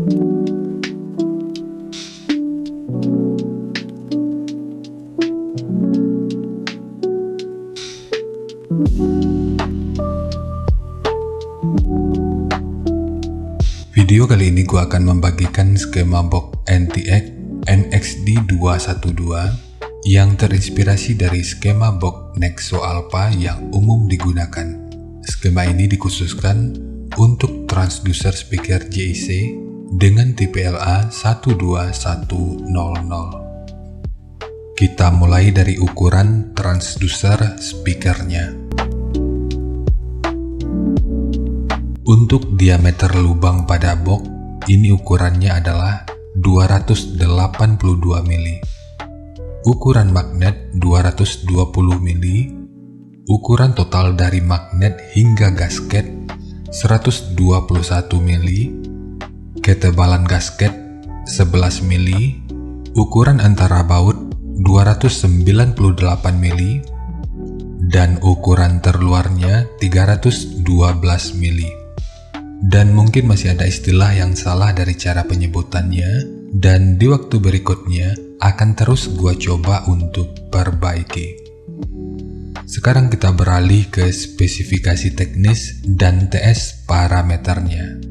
Video kali ini gue akan membagikan skema box NTX NXD212 yang terinspirasi dari skema box Nexo Alpha yang umum digunakan. Skema ini dikhususkan untuk transducer speaker JIC dengan tipe LA12100. Kita mulai dari ukuran transducer speakernya. Untuk diameter lubang pada box, ini ukurannya adalah 282 mili. Ukuran magnet 220 mili. Ukuran total dari magnet hingga gasket 121 mili. Ketebalan gasket 11 mili. Ukuran antara baut 298 mili. Dan ukuran terluarnya 312 mili. Dan mungkin masih ada istilah yang salah dari cara penyebutannya, dan di waktu berikutnya akan terus gua coba untuk perbaiki. Sekarang kita beralih ke spesifikasi teknis dan TS parameternya.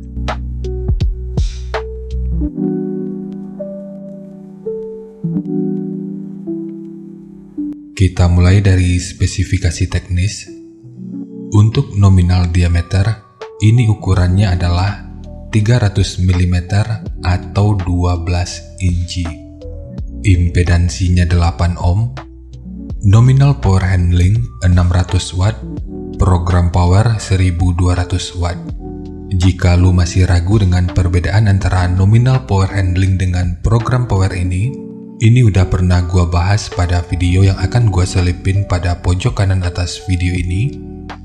Kita mulai dari spesifikasi teknis. Untuk nominal diameter, ini ukurannya adalah 300 mm atau 12 inci. Impedansinya 8 ohm. Nominal power handling 600 watt. Program power 1200 watt. Jika lu masih ragu dengan perbedaan antara nominal power handling dengan program power ini udah pernah gua bahas pada video yang akan gua selipin pada pojok kanan atas video ini,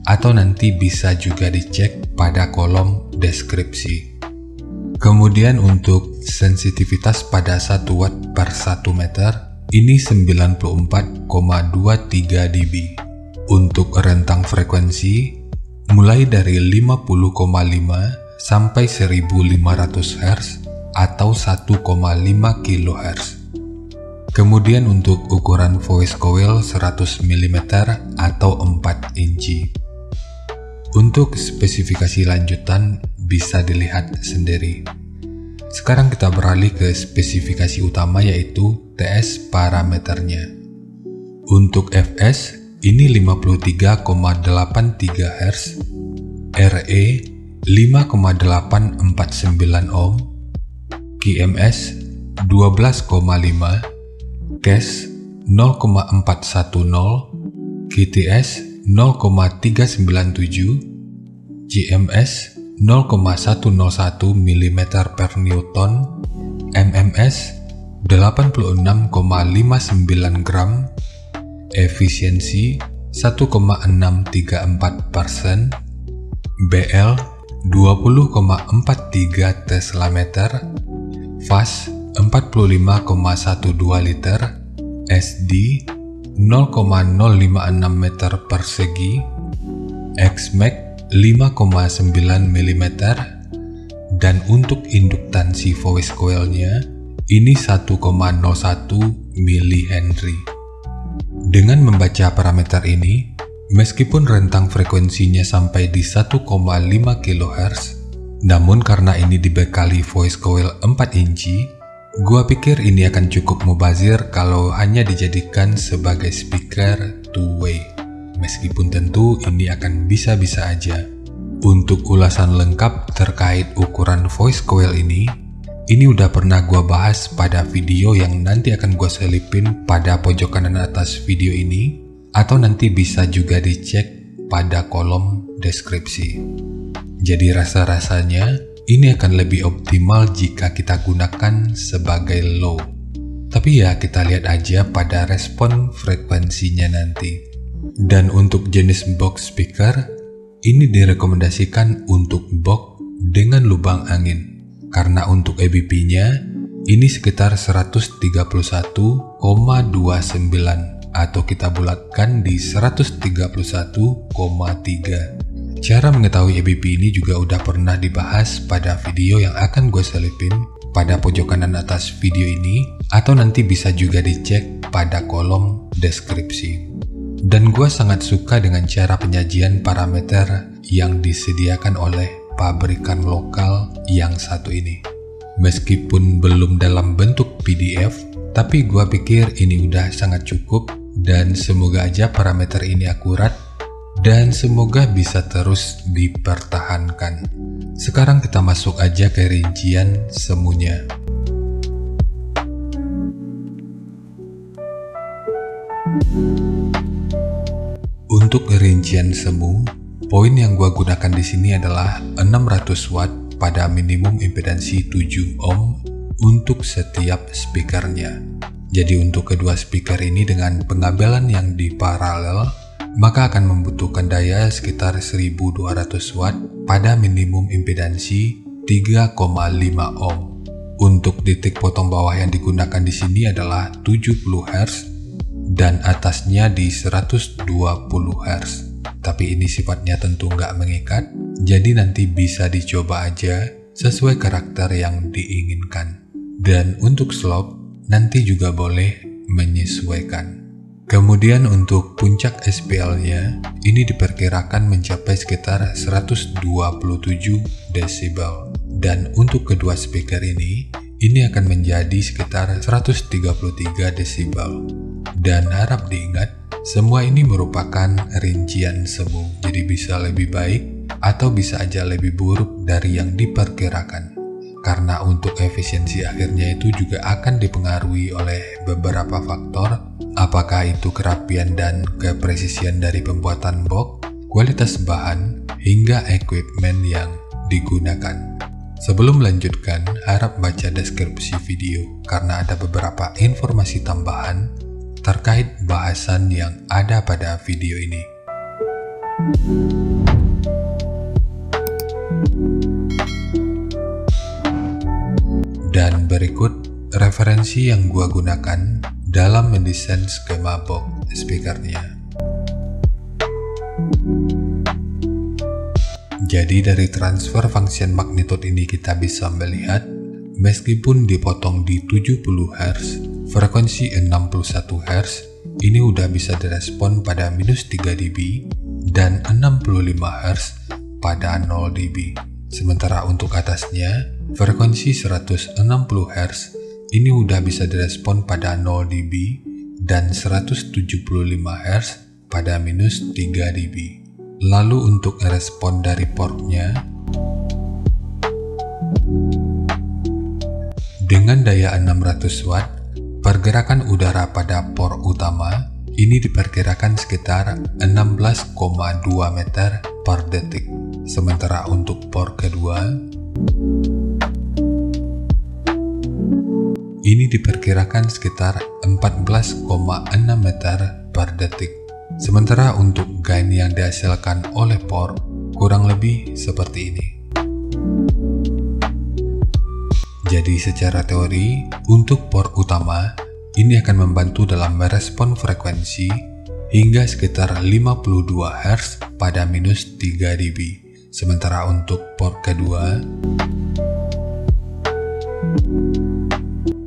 atau nanti bisa juga dicek pada kolom deskripsi. Kemudian untuk sensitivitas pada 1 watt per 1 meter, ini 94,23 dB. Untuk rentang frekuensi, mulai dari 50,5 sampai 1500 Hz atau 1,5 kHz. Kemudian untuk ukuran voice coil 100 mm atau 4 inci. Untuk spesifikasi lanjutan bisa dilihat sendiri. Sekarang kita beralih ke spesifikasi utama, yaitu TS parameternya. Untuk Fs ini 53,83 Hz, RE 5,849 ohm, QMS 12,5, Cache 0,410, QTS 0,397, GMS 0,101 mm per Newton, MMS 86,59 gram, efisiensi 1,634%, BL 20,43 Tesla meter, fast 45,12 liter, SD 0,056 meter persegi, XMAX 5,9 mm, dan untuk induktansi voice coilnya ini 1,01 mH. Dengan membaca parameter ini, meskipun rentang frekuensinya sampai di 1,5 kHz, namun karena ini dibekali voice coil 4 inci, gua pikir ini akan cukup mubazir kalau hanya dijadikan sebagai speaker two-way. Meskipun tentu ini akan bisa-bisa aja. Untuk ulasan lengkap terkait ukuran voice coil ini udah pernah gua bahas pada video yang nanti akan gua selipin pada pojok kanan atas video ini, atau nanti bisa juga dicek pada kolom deskripsi. Jadi rasa-rasanya ini akan lebih optimal jika kita gunakan sebagai low. Tapi ya kita lihat aja pada respon frekuensinya nanti. Dan untuk jenis box speaker, ini direkomendasikan untuk box dengan lubang angin. Karena untuk EBP-nya, ini sekitar 131,29 atau kita bulatkan di 131,3. Cara mengetahui EBP ini juga udah pernah dibahas pada video yang akan gue selipin pada pojok kanan atas video ini, atau nanti bisa juga dicek pada kolom deskripsi. Dan gue sangat suka dengan cara penyajian parameter yang disediakan oleh pabrikan lokal yang satu ini. Meskipun belum dalam bentuk PDF, tapi gue pikir ini udah sangat cukup, dan semoga aja parameter ini akurat dan semoga bisa terus dipertahankan. Sekarang kita masuk aja ke rincian semuanya. Untuk rincian semu, poin yang gua gunakan di sini adalah 600 watt pada minimum impedansi 7 ohm untuk setiap speakernya. Jadi untuk kedua speaker ini dengan pengabelan yang diparalel, maka akan membutuhkan daya sekitar 1200 watt pada minimum impedansi 3,5 ohm. Untuk titik potong bawah yang digunakan di sini adalah 70 Hz dan atasnya di 120 Hz. Tapi ini sifatnya tentu nggak mengikat, jadi nanti bisa dicoba aja sesuai karakter yang diinginkan. Dan untuk slope, nanti juga boleh menyesuaikan. Kemudian untuk puncak SPL-nya, ini diperkirakan mencapai sekitar 127 desibel. Dan untuk kedua speaker ini akan menjadi sekitar 133 desibel. Dan harap diingat, semua ini merupakan rincian semu, jadi bisa lebih baik atau bisa aja lebih buruk dari yang diperkirakan. Karena untuk efisiensi akhirnya itu juga akan dipengaruhi oleh beberapa faktor, apakah itu kerapian dan kepresisian dari pembuatan box, kualitas bahan, hingga equipment yang digunakan. Sebelum melanjutkan, harap baca deskripsi video karena ada beberapa informasi tambahan terkait bahasan yang ada pada video ini. Dan berikut referensi yang gua gunakan dalam mendesain skema box speakernya. Jadi dari transfer function magnitude ini kita bisa melihat, meskipun dipotong di 70 Hz, frekuensi 61 Hz ini udah bisa direspon pada minus 3 dB dan 65 Hz pada 0 dB. Sementara untuk atasnya, frekuensi 160 Hz ini udah bisa direspon pada 0 dB dan 175 Hz pada minus 3 dB. Lalu untuk respon dari portnya, dengan daya 600 watt, pergerakan udara pada port utama ini diperkirakan sekitar 16,2 meter per detik. Sementara untuk port kedua, ini diperkirakan sekitar 14,6 meter per detik. Sementara untuk gain yang dihasilkan oleh port kurang lebih seperti ini. Jadi secara teori, untuk port utama, ini akan membantu dalam merespon frekuensi hingga sekitar 52 Hz pada minus 3 dB. Sementara untuk port kedua,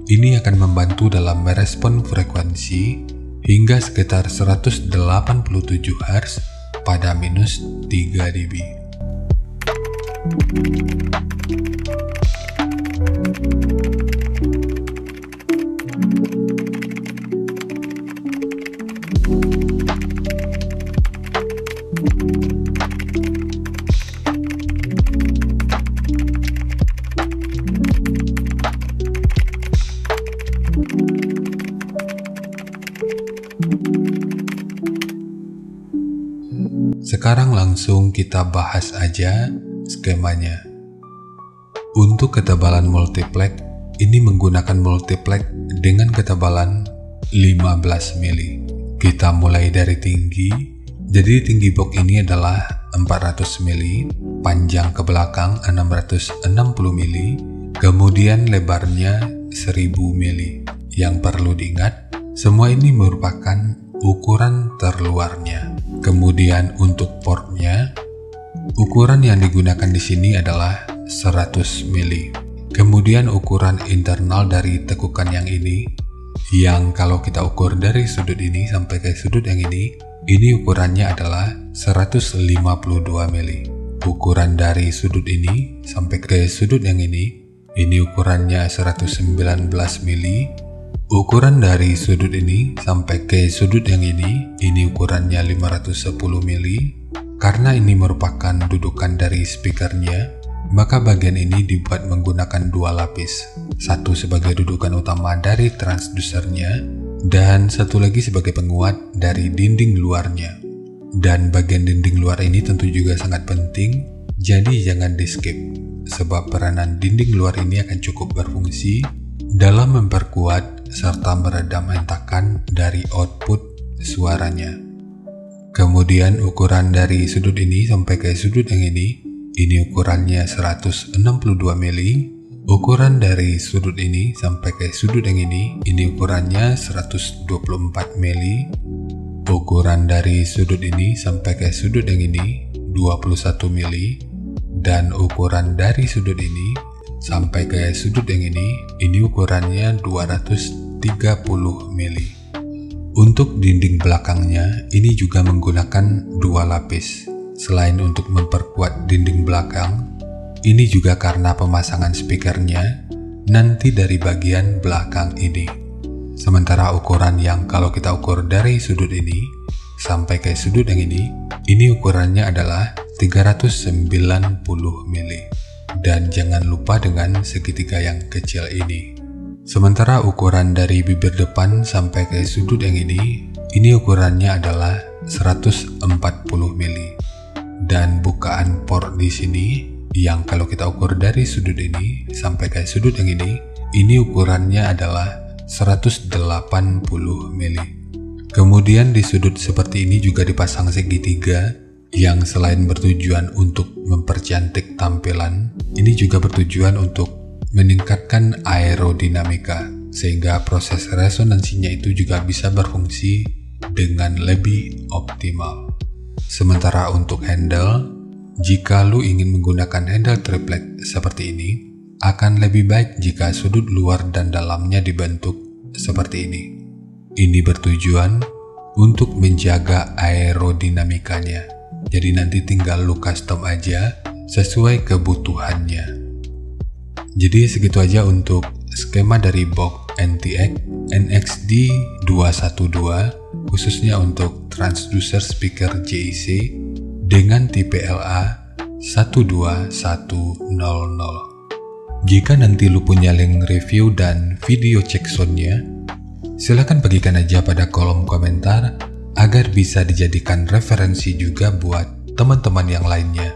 ini akan membantu dalam merespon frekuensi hingga sekitar 187 Hz pada minus 3 dB. Sekarang langsung kita bahas aja skemanya. Untuk ketebalan multiplex, ini menggunakan multiplex dengan ketebalan 15 mili. Kita mulai dari tinggi, jadi tinggi box ini adalah 400 mili, panjang ke belakang 660 mili, kemudian lebarnya 1000 mili. Yang perlu diingat, semua ini merupakan ukuran terluarnya. Kemudian untuk portnya, Ukuran yang digunakan di sini adalah 100 mili. Kemudian ukuran internal dari tekukan yang ini, yang kalau kita ukur dari sudut ini sampai ke sudut yang ini ukurannya adalah 152 mili. Ukuran dari sudut ini sampai ke sudut yang ini ukurannya 119 mili. Ukuran dari sudut ini sampai ke sudut yang ini ukurannya 510 mili. Karena ini merupakan dudukan dari speakernya, maka bagian ini dibuat menggunakan dua lapis. Satu sebagai dudukan utama dari transdusernya, dan satu lagi sebagai penguat dari dinding luarnya. Dan bagian dinding luar ini tentu juga sangat penting, jadi jangan di skip, sebab peranan dinding luar ini akan cukup berfungsi dalam memperkuat serta meredam hentakan dari output suaranya. Kemudian ukuran dari sudut ini sampai ke sudut yang ini ukurannya 162 mili. Ukuran dari sudut ini sampai ke sudut yang ini ukurannya 124 mili. Ukuran dari sudut ini sampai ke sudut yang ini 21 mili. Dan ukuran dari sudut ini sampai ke sudut yang ini ukurannya 230 mili. Untuk dinding belakangnya, ini juga menggunakan dua lapis. Selain untuk memperkuat dinding belakang, ini juga karena pemasangan speakernya nanti dari bagian belakang ini. Sementara ukuran yang kalau kita ukur dari sudut ini sampai ke sudut yang ini ukurannya adalah 390 mili. Dan jangan lupa dengan segitiga yang kecil ini. Sementara ukuran dari bibir depan sampai ke sudut yang ini ukurannya adalah 140 mili. Dan bukaan port di sini yang kalau kita ukur dari sudut ini sampai ke sudut yang ini ukurannya adalah 180 mili. Kemudian di sudut seperti ini juga dipasang segitiga yang selain bertujuan untuk mempercantik tampilan, ini juga bertujuan untuk meningkatkan aerodinamika, sehingga proses resonansinya itu juga bisa berfungsi dengan lebih optimal. Sementara untuk handle, jika lu ingin menggunakan handle triplet seperti ini, akan lebih baik jika sudut luar dan dalamnya dibentuk seperti ini. Ini bertujuan untuk menjaga aerodinamikanya, jadi nanti tinggal lu custom aja sesuai kebutuhannya. Jadi segitu aja untuk skema dari box NTX NXD212 khususnya untuk transducer speaker JIC dengan tipe LA12100. Jika nanti lu punya link review dan video cek soundnya, silahkan bagikan aja pada kolom komentar agar bisa dijadikan referensi juga buat teman-teman yang lainnya.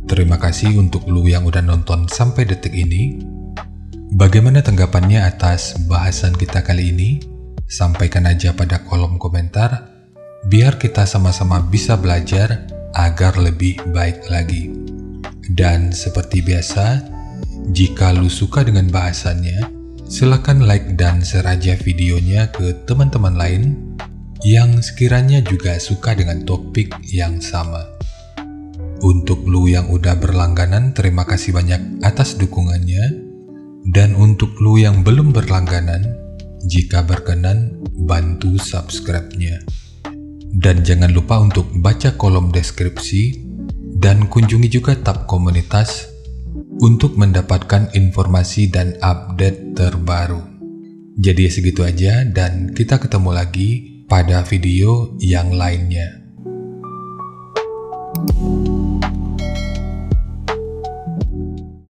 Terima kasih untuk lu yang udah nonton sampai detik ini. Bagaimana tanggapannya atas bahasan kita kali ini? Sampaikan aja pada kolom komentar, biar kita sama-sama bisa belajar agar lebih baik lagi. Dan seperti biasa, jika lu suka dengan bahasannya, silakan like dan share aja videonya ke teman-teman lain yang sekiranya juga suka dengan topik yang sama. Untuk lu yang udah berlangganan, terima kasih banyak atas dukungannya. Dan untuk lu yang belum berlangganan, jika berkenan, bantu subscribe-nya. Dan jangan lupa untuk baca kolom deskripsi dan kunjungi juga tab komunitas untuk mendapatkan informasi dan update terbaru. Jadi segitu aja dan kita ketemu lagi pada video yang lainnya.